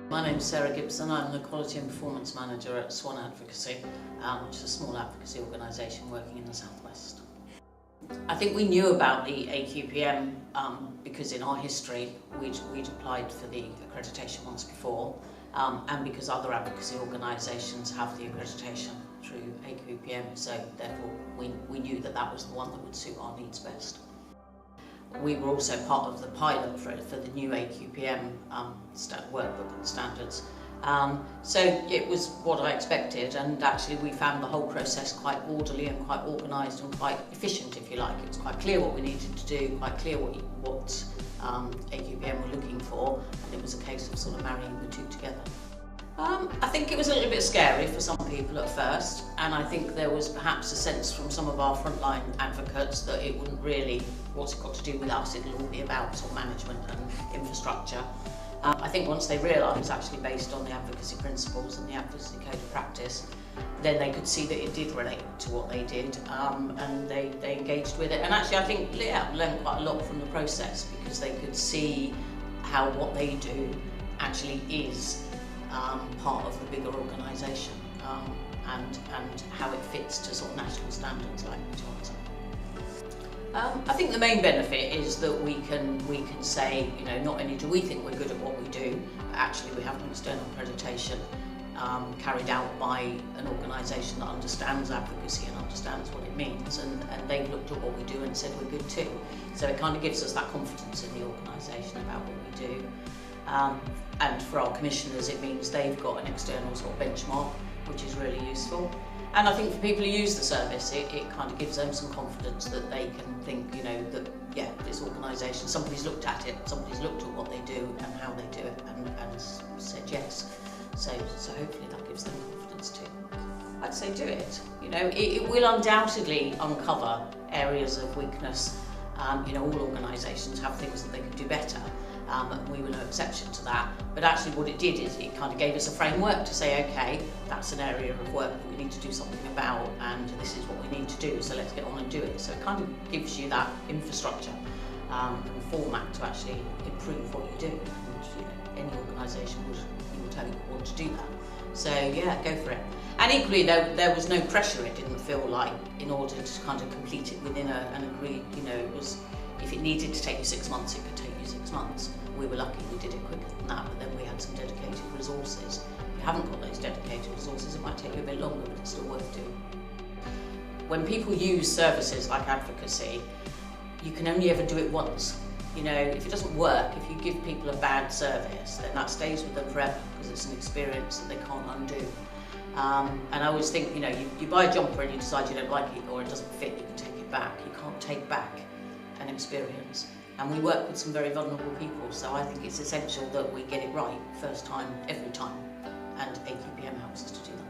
My name's Sarah Gibson. I'm the Quality and Performance Manager at Swan Advocacy, which is a small advocacy organisation working in the southwest. I think we knew about the AQPM because in our history we'd applied for the accreditation once before, and because other advocacy organisations have the accreditation through AQPM, so therefore we knew that that was the one that would suit our needs best. We were also part of the pilot for the new AQPM workbook and standards. So it was what I expected, and actually we found the whole process quite orderly and quite organised and quite efficient, if you like. It was quite clear what we needed to do, quite clear what AQPM were looking for, and it was a case of sort of marrying the two together. I think it was a little bit scary for some people at first, and I think there was perhaps a sense from some of our frontline advocates that it wouldn't really, what's it got to do with us, it'll all be about sort of management and infrastructure. I think once they realised, actually based on the advocacy principles and the advocacy code of practice, then they could see that it did relate to what they did, and they engaged with it. And actually I think, yeah, learned quite a lot from the process, because they could see how what they do actually is part of the bigger organisation, and how it fits to sort of national standards like John's. I think the main benefit is that we can say, you know, not only do we think we're good at what we do, but actually we have an external accreditation carried out by an organisation that understands advocacy and understands what it means, and they've looked at what we do and said we're good too. So it kind of gives us that confidence in the organisation about what we do. And for our commissioners, it means they've got an external sort of benchmark, which is really useful. And I think for people who use the service, it kind of gives them some confidence that they can think, you know, that, yeah, this organisation, somebody's looked at it, somebody's looked at what they do and how they do it, and said yes. So hopefully that gives them confidence too. I'd say do it. You know, it will undoubtedly uncover areas of weakness. You know, all organisations have things that they can do better. And we were no exception to that, but actually what it did is it kind of gave us a framework to say, okay, that's an area of work that we need to do something about, and this is what we need to do, so let's get on and do it. So it kind of gives you that infrastructure and format to actually improve what you do, and you know, any organisation will tell you want to do that. So yeah, go for it. And equally, there was no pressure. It didn't feel like, in order to kind of complete it within an agreed, you know, it was, if it needed to take you 6 months, it could take you 6 months. We were lucky we did it quicker than that, but then we had some dedicated resources. If you haven't got those dedicated resources, it might take you a bit longer, but it's still worth doing. When people use services like advocacy, you can only ever do it once. You know, if it doesn't work, if you give people a bad service, then that stays with them forever, because it's an experience that they can't undo. And I always think, you know, you buy a jumper and you decide you don't like it or it doesn't fit, you can take it back. You can't take back an experience. And we work with some very vulnerable people, so I think it's essential that we get it right first time, every time, and AQPM helps us to do that.